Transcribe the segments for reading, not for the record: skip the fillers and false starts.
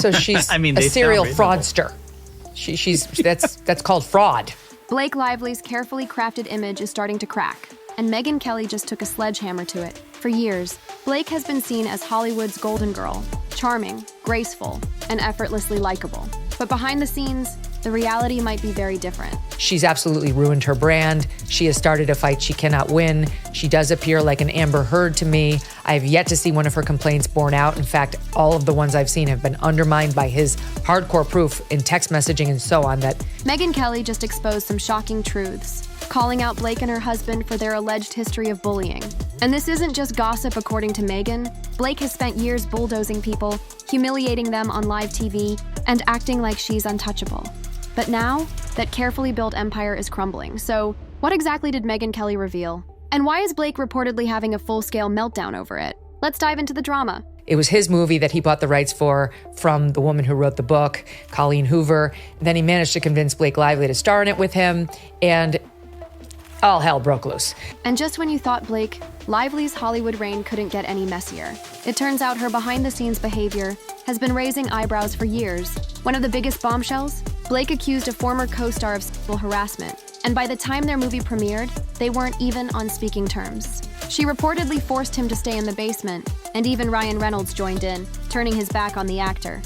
So she's I mean, a they serial sound reasonable. fraudster. That's called fraud. Blake Lively's carefully crafted image is starting to crack, and Megyn Kelly just took a sledgehammer to it. For years, Blake has been seen as Hollywood's golden girl, charming, graceful, and effortlessly likable. But behind the scenes, the reality might be very different. She's absolutely ruined her brand. She has started a fight she cannot win. She does appear like an Amber Heard to me. I have yet to see one of her complaints borne out. In fact, all of the ones I've seen have been undermined by his hardcore proof in text messaging and so on that Megyn Kelly just exposed some shocking truths, calling out Blake and her husband for their alleged history of bullying. And this isn't just gossip, according to Megyn. Blake has spent years bulldozing people, humiliating them on live TV, and acting like she's untouchable. But now, that carefully built empire is crumbling. So, what exactly did Megyn Kelly reveal? And why is Blake reportedly having a full-scale meltdown over it? Let's dive into the drama. it was his movie that he bought the rights for from the woman who wrote the book, Colleen Hoover. Then he managed to convince Blake Lively to star in it with him, and all hell broke loose. And just when you thought Blake Lively's Hollywood reign couldn't get any messier, it turns out her behind-the-scenes behavior has been raising eyebrows for years. One of the biggest bombshells, Blake accused a former co-star of sexual harassment, and by the time their movie premiered, they weren't even on speaking terms. She reportedly forced him to stay in the basement, and even Ryan Reynolds joined in, turning his back on the actor.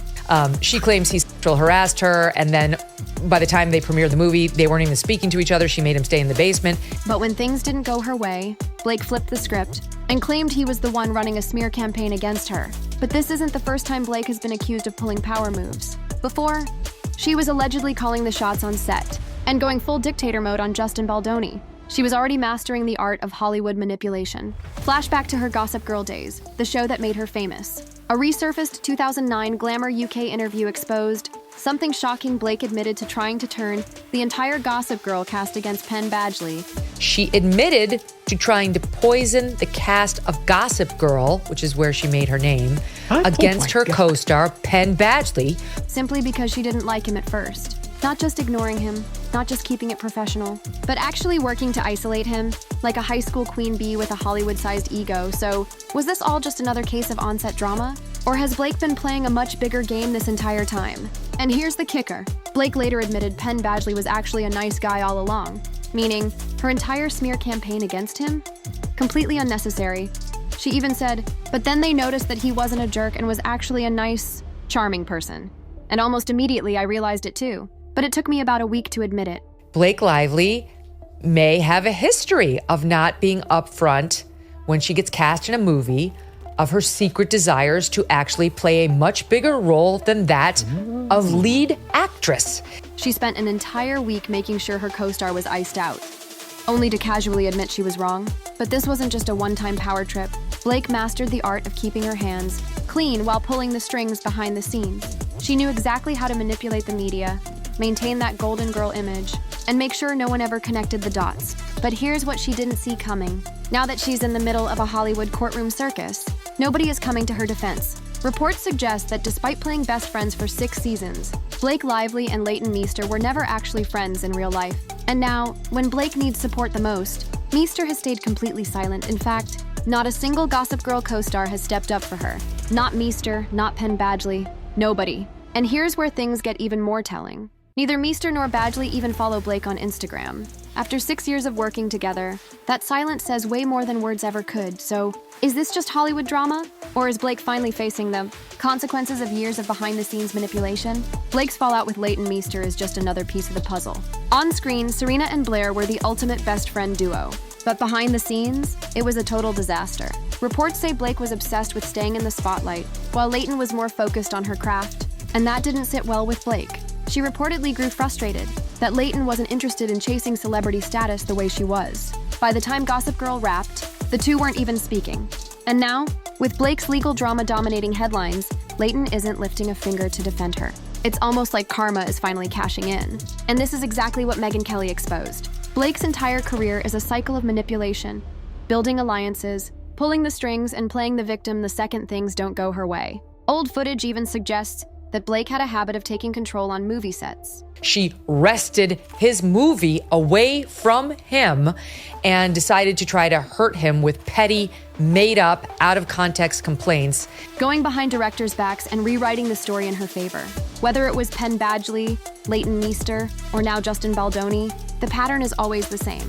She claims he sexual harassed her, and then by the time they premiered the movie, they weren't even speaking to each other. She made him stay in the basement. But when things didn't go her way, Blake flipped the script and claimed he was the one running a smear campaign against her. But this isn't the first time Blake has been accused of pulling power moves. Before, she was allegedly calling the shots on set and going full dictator mode on Justin Baldoni. She was already mastering the art of Hollywood manipulation. Flashback to her Gossip Girl days, the show that made her famous. A resurfaced 2009 Glamour UK interview exposed something shocking. Blake admitted to trying to turn the entire Gossip Girl cast against Penn Badgley. She admitted to trying to poison the cast of Gossip Girl, which is where she made her name, against her co-star, Penn Badgley. Simply because she didn't like him at first. Not just ignoring him, not just keeping it professional, but actually working to isolate him, like a high school queen bee with a Hollywood-sized ego. So, was this all just another case of on-set drama? Or has Blake been playing a much bigger game this entire time? And here's the kicker. Blake later admitted Penn Badgley was actually a nice guy all along, meaning her entire smear campaign against him? Completely unnecessary. She even said, but then they noticed that he wasn't a jerk and was actually a nice, charming person. And almost immediately I realized it too. But it took me about a week to admit it. Blake Lively may have a history of not being upfront when she gets cast in a movie of her secret desires to actually play a much bigger role than that of lead actress. She spent an entire week making sure her co-star was iced out, only to casually admit she was wrong. But this wasn't just a one-time power trip. Blake mastered the art of keeping her hands clean while pulling the strings behind the scenes. She knew exactly how to manipulate the media, maintain that golden girl image, and make sure no one ever connected the dots. But here's what she didn't see coming. Now that she's in the middle of a Hollywood courtroom circus, nobody is coming to her defense. Reports suggest that despite playing best friends for 6 seasons, Blake Lively and Leighton Meester were never actually friends in real life. And now, when Blake needs support the most, Meester has stayed completely silent. In fact, not a single Gossip Girl co-star has stepped up for her. Not Meester, not Penn Badgley, nobody. And here's where things get even more telling. Neither Meester nor Badgley even follow Blake on Instagram. After 6 years of working together, that silence says way more than words ever could. So, is this just Hollywood drama? Or is Blake finally facing the consequences of years of behind-the-scenes manipulation? Blake's fallout with Leighton Meester is just another piece of the puzzle. On screen, Serena and Blair were the ultimate best friend duo. But behind the scenes, it was a total disaster. Reports say Blake was obsessed with staying in the spotlight, while Leighton was more focused on her craft. And that didn't sit well with Blake. She reportedly grew frustrated that Leighton wasn't interested in chasing celebrity status the way she was. By the time Gossip Girl wrapped, the two weren't even speaking. And now, with Blake's legal drama dominating headlines, Leighton isn't lifting a finger to defend her. It's almost like karma is finally cashing in. And this is exactly what Megyn Kelly exposed. Blake's entire career is a cycle of manipulation, building alliances, pulling the strings, and playing the victim the second things don't go her way. Old footage even suggests that Blake had a habit of taking control on movie sets. She wrested his movie away from him and decided to try to hurt him with petty, made-up, out-of-context complaints. Going behind directors' backs and rewriting the story in her favor. Whether it was Penn Badgley, Leighton Meester, or now Justin Baldoni, the pattern is always the same.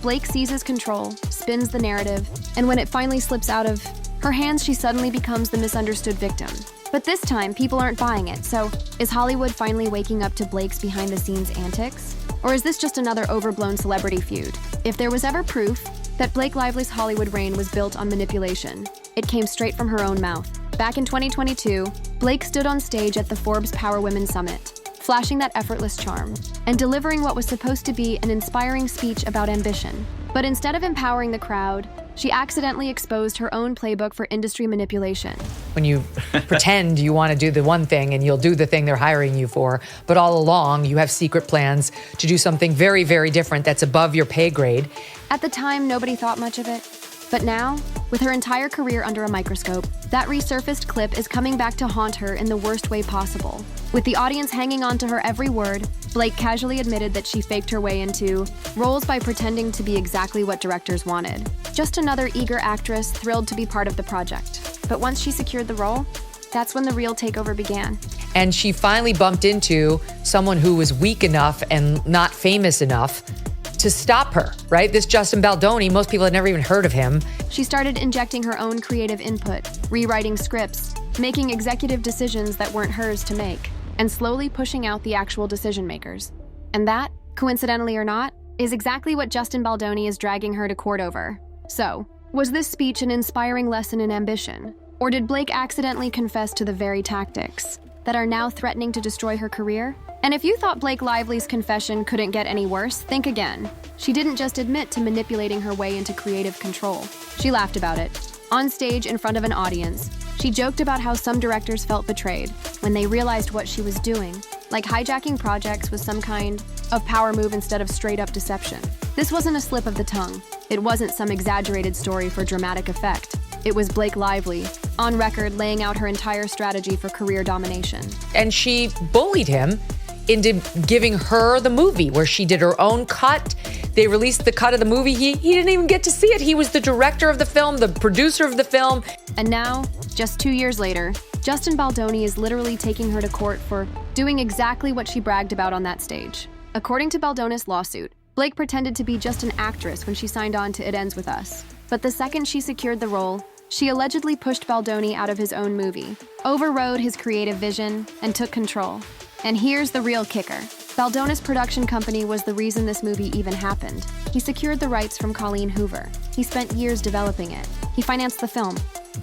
Blake seizes control, spins the narrative, and when it finally slips out of her hands, she suddenly becomes the misunderstood victim. But this time, people aren't buying it, so is Hollywood finally waking up to Blake's behind-the-scenes antics? Or is this just another overblown celebrity feud? If there was ever proof that Blake Lively's Hollywood reign was built on manipulation, it came straight from her own mouth. Back in 2022, Blake stood on stage at the Forbes Power Women Summit, flashing that effortless charm, and delivering what was supposed to be an inspiring speech about ambition. But instead of empowering the crowd, she accidentally exposed her own playbook for industry manipulation. When you pretend you want to do the one thing and you'll do the thing they're hiring you for, but all along you have secret plans to do something very, very different that's above your pay grade. At the time, nobody thought much of it. But now, with her entire career under a microscope, that resurfaced clip is coming back to haunt her in the worst way possible. With the audience hanging on to her every word, Blake casually admitted that she faked her way into roles by pretending to be exactly what directors wanted. Just another eager actress thrilled to be part of the project. But once she secured the role, that's when the real takeover began. And she finally bumped into someone who was weak enough and not famous enough to stop her, right? This Justin Baldoni, most people had never even heard of him. She started injecting her own creative input, rewriting scripts, making executive decisions that weren't hers to make, and slowly pushing out the actual decision makers. And that, coincidentally or not, is exactly what Justin Baldoni is dragging her to court over. So, was this speech an inspiring lesson in ambition? Or did Blake accidentally confess to the very tactics that are now threatening to destroy her career? And if you thought Blake Lively's confession couldn't get any worse, think again. She didn't just admit to manipulating her way into creative control. She laughed about it. On stage in front of an audience, she joked about how some directors felt betrayed when they realized what she was doing, like hijacking projects with some kind of power move instead of straight-up deception. This wasn't a slip of the tongue. It wasn't some exaggerated story for dramatic effect. It was Blake Lively, on record laying out her entire strategy for career domination. And she bullied him into giving her the movie where she did her own cut. They released the cut of the movie. He didn't even get to see it. He was the director of the film, the producer of the film. And now, just 2 years later, Justin Baldoni is literally taking her to court for doing exactly what she bragged about on that stage. According to Baldoni's lawsuit, Blake pretended to be just an actress when she signed on to It Ends With Us. But the second she secured the role, she allegedly pushed Baldoni out of his own movie, overrode his creative vision, and took control. And here's the real kicker. Baldoni's production company was the reason this movie even happened. He secured the rights from Colleen Hoover. He spent years developing it. He financed the film.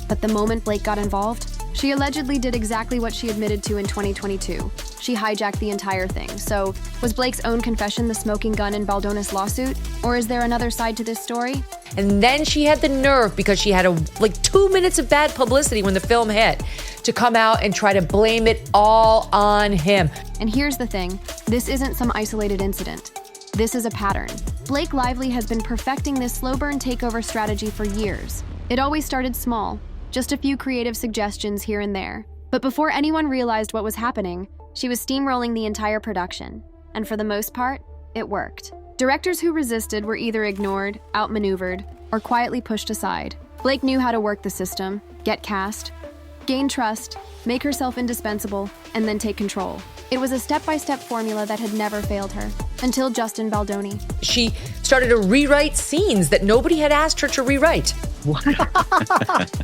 But the moment Blake got involved, she allegedly did exactly what she admitted to in 2022. She hijacked the entire thing. So, was Blake's own confession the smoking gun in Baldoni's lawsuit? Or is there another side to this story? And then she had the nerve, because she had 2 minutes of bad publicity when the film hit, to come out and try to blame it all on him. And here's the thing, this isn't some isolated incident. This is a pattern. Blake Lively has been perfecting this slow burn takeover strategy for years. It always started small, just a few creative suggestions here and there. But before anyone realized what was happening, she was steamrolling the entire production. And for the most part, it worked. Directors who resisted were either ignored, outmaneuvered, or quietly pushed aside. Blake knew how to work the system, get cast, gain trust, make herself indispensable, and then take control. It was a step-by-step formula that had never failed her, until Justin Baldoni. She started to rewrite scenes that nobody had asked her to rewrite. What?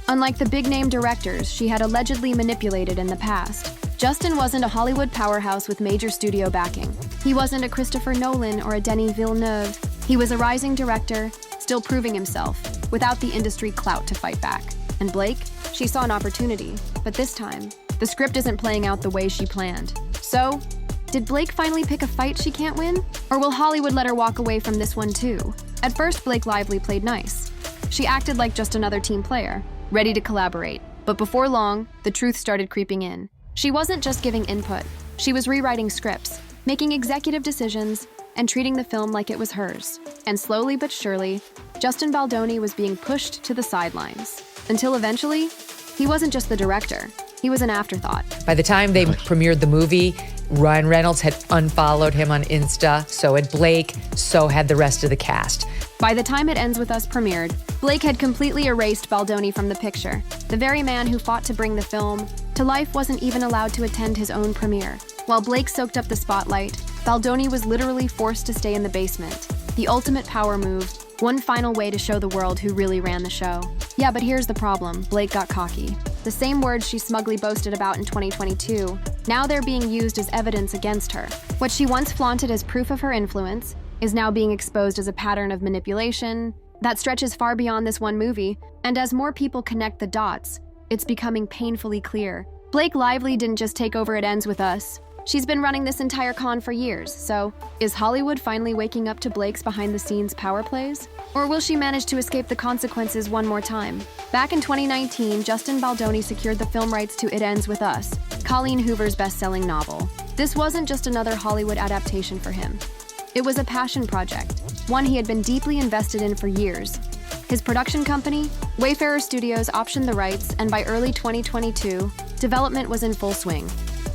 Unlike the big-name directors she had allegedly manipulated in the past, Justin wasn't a Hollywood powerhouse with major studio backing. He wasn't a Christopher Nolan or a Denis Villeneuve. He was a rising director, still proving himself, without the industry clout to fight back. And Blake, she saw an opportunity, but this time, the script isn't playing out the way she planned. So, did Blake finally pick a fight she can't win? Or will Hollywood let her walk away from this one too? At first, Blake Lively played nice. She acted like just another team player, ready to collaborate. But before long, the truth started creeping in. She wasn't just giving input. She was rewriting scripts, making executive decisions, and treating the film like it was hers. And slowly but surely, Justin Baldoni was being pushed to the sidelines. Until eventually, he wasn't just the director. He He was an afterthought. By the time they premiered the movie, Ryan Reynolds had unfollowed him on Insta, so had Blake, so had the rest of the cast. By the time It Ends With Us premiered, Blake had completely erased Baldoni from the picture. The very man who fought to bring the film to life wasn't even allowed to attend his own premiere. While Blake soaked up the spotlight, Baldoni was literally forced to stay in the basement. The ultimate power move, one final way to show the world who really ran the show. Yeah, but here's the problem. Blake got cocky. The same words she smugly boasted about in 2022, now they're being used as evidence against her. What she once flaunted as proof of her influence is now being exposed as a pattern of manipulation that stretches far beyond this one movie, and as more people connect the dots, it's becoming painfully clear. Blake Lively didn't just take over It Ends With Us. She's been running this entire con for years, so is Hollywood finally waking up to Blake's behind-the-scenes power plays? Or will she manage to escape the consequences one more time? Back in 2019, Justin Baldoni secured the film rights to It Ends With Us, Colleen Hoover's best-selling novel. This wasn't just another Hollywood adaptation for him. It was a passion project, one he had been deeply invested in for years. His production company, Wayfarer Studios, optioned the rights, and by early 2022, development was in full swing.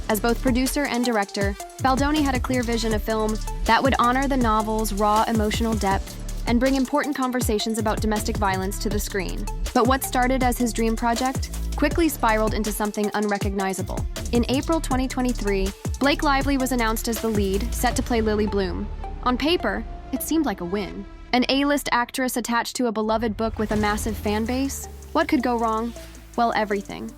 As both producer and director, Baldoni had a clear vision of film that would honor the novel's raw emotional depth and bring important conversations about domestic violence to the screen. But what started as his dream project quickly spiraled into something unrecognizable. In April 2023, Blake Lively was announced as the lead, set to play Lily Bloom. On paper, it seemed like a win. An A-list actress attached to a beloved book with a massive fan base? What could go wrong? Well, everything.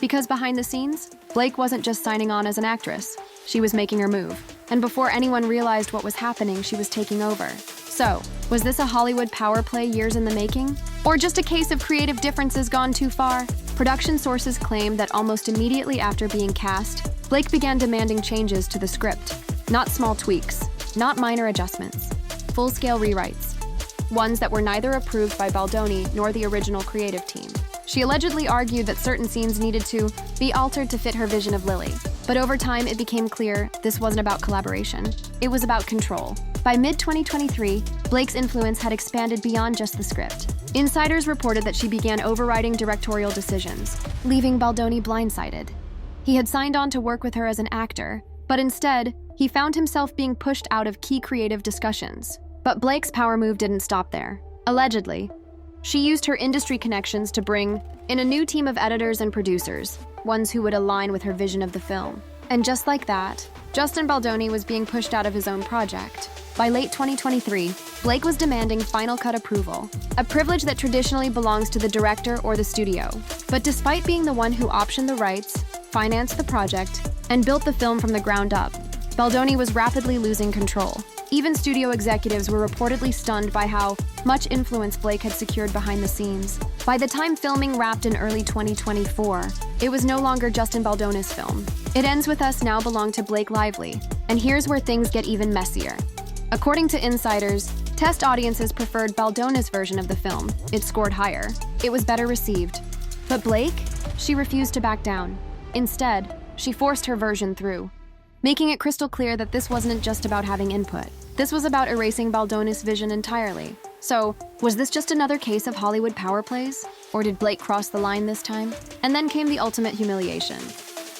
Because behind the scenes, Blake wasn't just signing on as an actress. She was making her move. And before anyone realized what was happening, she was taking over. So, was this a Hollywood power play years in the making? Or just a case of creative differences gone too far? Production sources claim that almost immediately after being cast, Blake began demanding changes to the script. Not small tweaks, not minor adjustments. Full-scale rewrites. Ones that were neither approved by Baldoni nor the original creative team. She allegedly argued that certain scenes needed to be altered to fit her vision of Lily. But over time, it became clear this wasn't about collaboration. It was about control. By mid-2023, Blake's influence had expanded beyond just the script. Insiders reported that she began overriding directorial decisions, leaving Baldoni blindsided. He had signed on to work with her as an actor, but instead, he found himself being pushed out of key creative discussions. But Blake's power move didn't stop there. Allegedly, she used her industry connections to bring in a new team of editors and producers, ones who would align with her vision of the film. And just like that, Justin Baldoni was being pushed out of his own project. By late 2023, Blake was demanding final cut approval, a privilege that traditionally belongs to the director or the studio. But despite being the one who optioned the rights, financed the project, and built the film from the ground up, Baldoni was rapidly losing control. Even studio executives were reportedly stunned by how much influence Blake had secured behind the scenes. By the time filming wrapped in early 2024, it was no longer Justin Baldoni's film. It Ends With Us now belonged to Blake Lively, and here's where things get even messier. According to insiders, test audiences preferred Baldoni's version of the film. It scored higher. It was better received. But Blake? She refused to back down. Instead, she forced her version through, making it crystal clear that this wasn't just about having input. This was about erasing Baldoni's vision entirely. So, was this just another case of Hollywood power plays? Or did Blake cross the line this time? And then came the ultimate humiliation.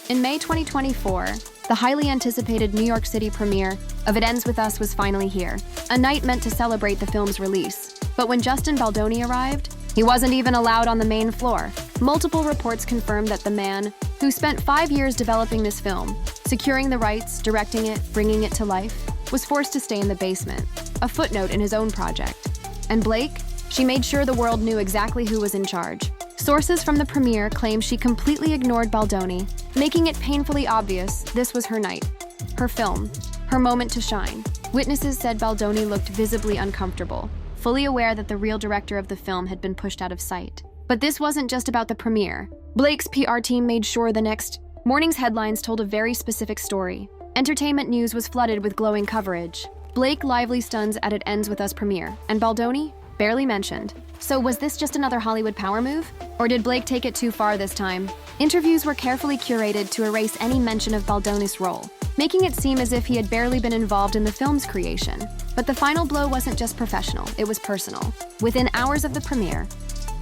In May 2024, the highly anticipated New York City premiere of It Ends With Us was finally here, a night meant to celebrate the film's release. But when Justin Baldoni arrived, he wasn't even allowed on the main floor. Multiple reports confirmed that the man, who spent 5 years developing this film, securing the rights, directing it, bringing it to life, was forced to stay in the basement, a footnote in his own project. And Blake? She made sure the world knew exactly who was in charge. Sources from the premiere claim she completely ignored Baldoni, making it painfully obvious this was her night, her film, her moment to shine. Witnesses said Baldoni looked visibly uncomfortable, fully aware that the real director of the film had been pushed out of sight. But this wasn't just about the premiere. Blake's PR team made sure the next morning's headlines told a very specific story. Entertainment news was flooded with glowing coverage. Blake Lively stuns at It Ends With Us premiere, and Baldoni? Barely mentioned. So was this just another Hollywood power move? Or did Blake take it too far this time? Interviews were carefully curated to erase any mention of Baldoni's role, making it seem as if he had barely been involved in the film's creation. But the final blow wasn't just professional, it was personal. Within hours of the premiere,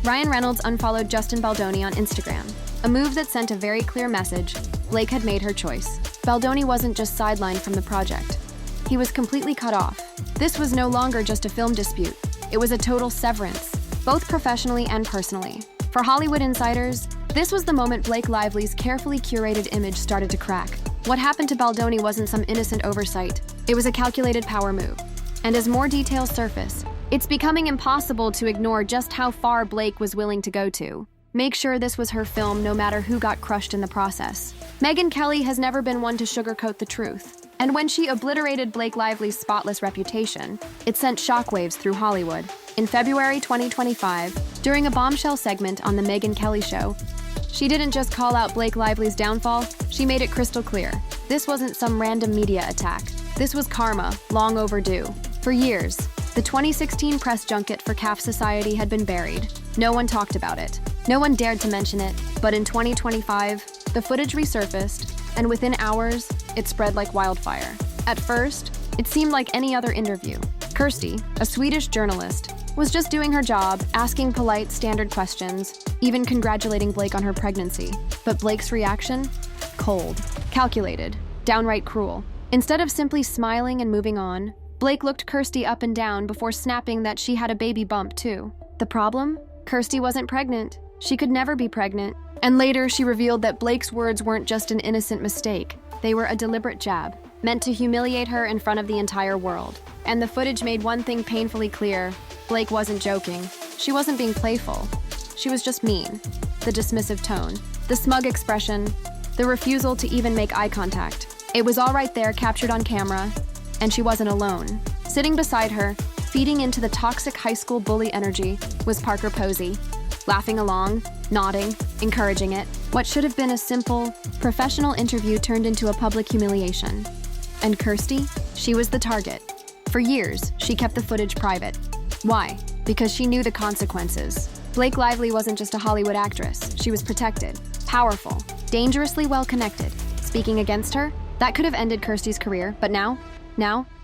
Ryan Reynolds unfollowed Justin Baldoni on Instagram. a move that sent a very clear message. Blake had made her choice. Baldoni wasn't just sidelined from the project. He was completely cut off. This was no longer just a film dispute. It was a total severance, both professionally and personally. For Hollywood insiders, this was the moment Blake Lively's carefully curated image started to crack. What happened to Baldoni wasn't some innocent oversight. It was a calculated power move. And as more details surface, it's becoming impossible to ignore just how far Blake was willing to go to make sure this was her film, no matter who got crushed in the process. Megyn Kelly has never been one to sugarcoat the truth. And when she obliterated Blake Lively's spotless reputation, it sent shockwaves through Hollywood. In February 2025, during a bombshell segment on The Megyn Kelly Show, she didn't just call out Blake Lively's downfall, she made it crystal clear. This wasn't some random media attack. This was karma, long overdue. For years, the 2016 press junket for CAF Society had been buried. No one talked about it. No one dared to mention it. But in 2025, the footage resurfaced, and within hours, it spread like wildfire. At first, it seemed like any other interview. Kirsty, a Swedish journalist, was just doing her job, asking polite, standard questions, even congratulating Blake on her pregnancy. But Blake's reaction? Cold, calculated, downright cruel. Instead of simply smiling and moving on, Blake looked Kirsty up and down before snapping that she had a baby bump too. The problem? Kirsty wasn't pregnant. She could never be pregnant. And later, she revealed that Blake's words weren't just an innocent mistake. They were a deliberate jab, meant to humiliate her in front of the entire world. And the footage made one thing painfully clear. Blake wasn't joking. She wasn't being playful. She was just mean. The dismissive tone, the smug expression, the refusal to even make eye contact. It was all right there, captured on camera, and she wasn't alone. Sitting beside her, feeding into the toxic high school bully energy, was Parker Posey, laughing along, nodding, encouraging it. What should have been a simple, professional interview turned into a public humiliation. And Kirsty? She was the target. For years, she kept the footage private. Why? Because she knew the consequences. Blake Lively wasn't just a Hollywood actress. She was protected, powerful, dangerously well-connected. Speaking against her, that could have ended Kirsty's career, but now,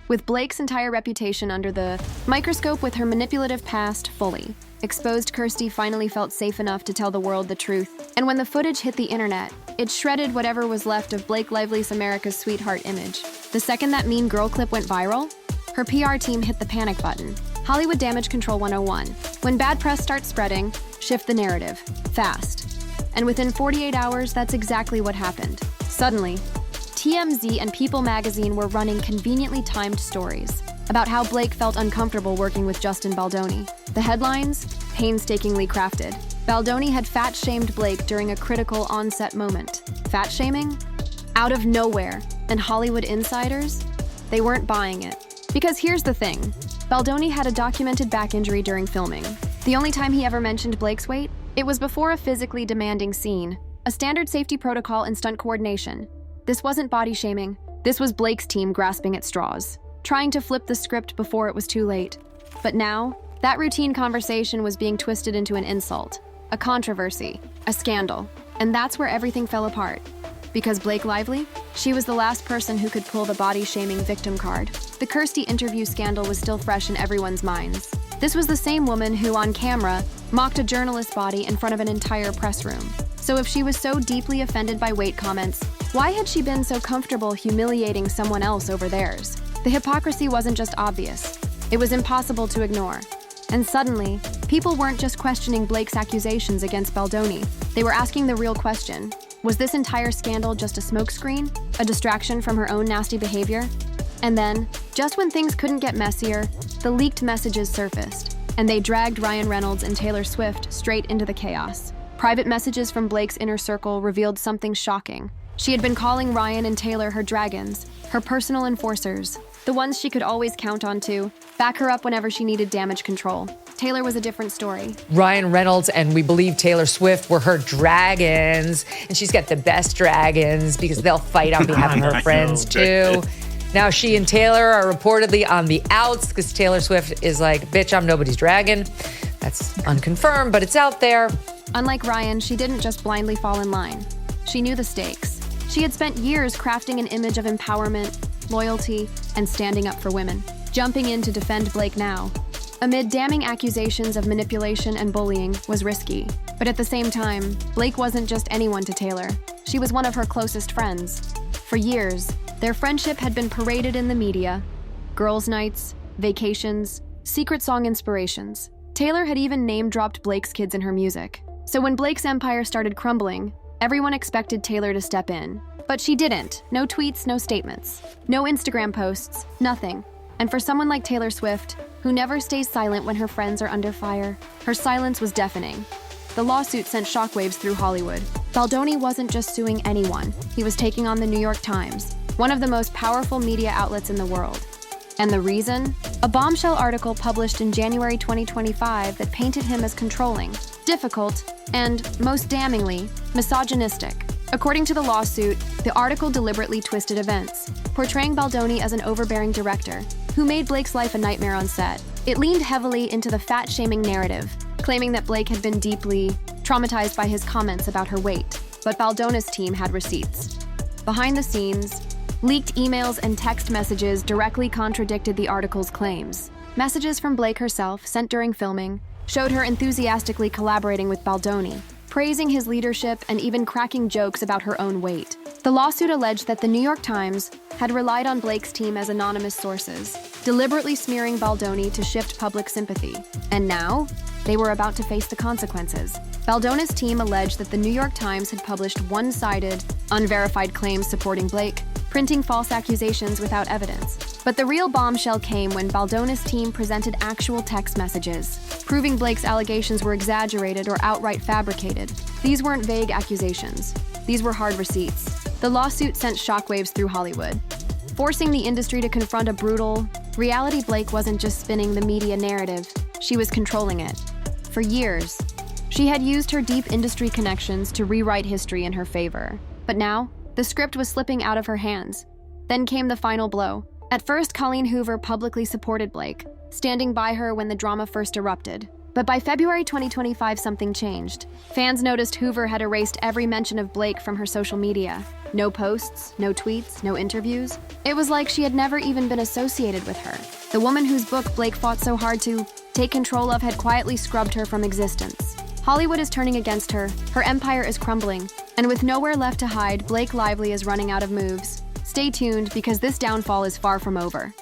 with Blake's entire reputation under the microscope, with her manipulative past fully exposed, Kirsty finally felt safe enough to tell the world the truth. And when the footage hit the internet, it shredded whatever was left of Blake Lively's America's sweetheart image. The second that mean girl clip went viral, her PR team hit the panic button. Hollywood Damage Control 101. When bad press starts spreading, shift the narrative. Fast. And within 48 hours, that's exactly what happened. Suddenly, TMZ and People magazine were running conveniently timed stories about how Blake felt uncomfortable working with Justin Baldoni. The headlines? Painstakingly crafted. Baldoni had fat-shamed Blake during a critical on-set moment. Fat-shaming? Out of nowhere. And Hollywood insiders? They weren't buying it. Because here's the thing. Baldoni had a documented back injury during filming. The only time he ever mentioned Blake's weight? It was before a physically demanding scene. A standard safety protocol and stunt coordination. This wasn't body shaming. This was Blake's team grasping at straws, trying to flip the script before it was too late. But now, that routine conversation was being twisted into an insult, a controversy, a scandal. And that's where everything fell apart. Because Blake Lively? She was the last person who could pull the body-shaming victim card. The Kirsty interview scandal was still fresh in everyone's minds. This was the same woman who, on camera, mocked a journalist's body in front of an entire press room. So if she was so deeply offended by weight comments, why had she been so comfortable humiliating someone else over theirs? The hypocrisy wasn't just obvious. It was impossible to ignore. And suddenly, people weren't just questioning Blake's accusations against Baldoni. They were asking the real question. Was this entire scandal just a smokescreen? A distraction from her own nasty behavior? And then, just when things couldn't get messier, the leaked messages surfaced, and they dragged Ryan Reynolds and Taylor Swift straight into the chaos. Private messages from Blake's inner circle revealed something shocking. She had been calling Ryan and Taylor her dragons, her personal enforcers, the ones she could always count on to back her up whenever she needed damage control. Taylor was a different story. Ryan Reynolds and we believe Taylor Swift were her dragons, and she's got the best dragons because they'll fight on behalf of her friends too. Now she and Taylor are reportedly on the outs because Taylor Swift is like, bitch, I'm nobody's dragon. That's unconfirmed, but it's out there. Unlike Ryan, she didn't just blindly fall in line. She knew the stakes. She had spent years crafting an image of empowerment, loyalty, and standing up for women. Jumping in to defend Blake now, amid damning accusations of manipulation and bullying, was risky. But at the same time, Blake wasn't just anyone to Taylor. She was one of her closest friends. For years, their friendship had been paraded in the media. Girls' nights, vacations, secret song inspirations. Taylor had even name-dropped Blake's kids in her music. So when Blake's empire started crumbling, everyone expected Taylor to step in. But she didn't. No tweets, no statements. No Instagram posts, nothing. And for someone like Taylor Swift, who never stays silent when her friends are under fire, her silence was deafening. The lawsuit sent shockwaves through Hollywood. Baldoni wasn't just suing anyone. He was taking on the New York Times, one of the most powerful media outlets in the world. And the reason? A bombshell article published in January 2025 that painted him as controlling, difficult, and, most damningly, misogynistic. According to the lawsuit, the article deliberately twisted events, portraying Baldoni as an overbearing director who made Blake's life a nightmare on set. It leaned heavily into the fat-shaming narrative, claiming that Blake had been deeply traumatized by his comments about her weight. But Baldoni's team had receipts. Behind the scenes, leaked emails and text messages directly contradicted the article's claims. Messages from Blake herself, sent during filming, showed her enthusiastically collaborating with Baldoni, praising his leadership and even cracking jokes about her own weight. The lawsuit alleged that the New York Times had relied on Blake's team as anonymous sources, deliberately smearing Baldoni to shift public sympathy. And now, they were about to face the consequences. Baldoni's team alleged that the New York Times had published one-sided, unverified claims supporting Blake, printing false accusations without evidence. But the real bombshell came when Baldoni's team presented actual text messages, proving Blake's allegations were exaggerated or outright fabricated. These weren't vague accusations. These were hard receipts. The lawsuit sent shockwaves through Hollywood, forcing the industry to confront a brutal reality. Blake wasn't just spinning the media narrative, she was controlling it. For years, she had used her deep industry connections to rewrite history in her favor. But now, the script was slipping out of her hands. Then came the final blow. At first, Colleen Hoover publicly supported Blake, standing by her when the drama first erupted. But by February 2025, something changed. Fans noticed Hoover had erased every mention of Blake from her social media. No posts, no tweets, no interviews. It was like she had never even been associated with her. The woman whose book Blake fought so hard to take control of had quietly scrubbed her from existence. Hollywood is turning against her, her empire is crumbling, and with nowhere left to hide, Blake Lively is running out of moves. Stay tuned, because this downfall is far from over.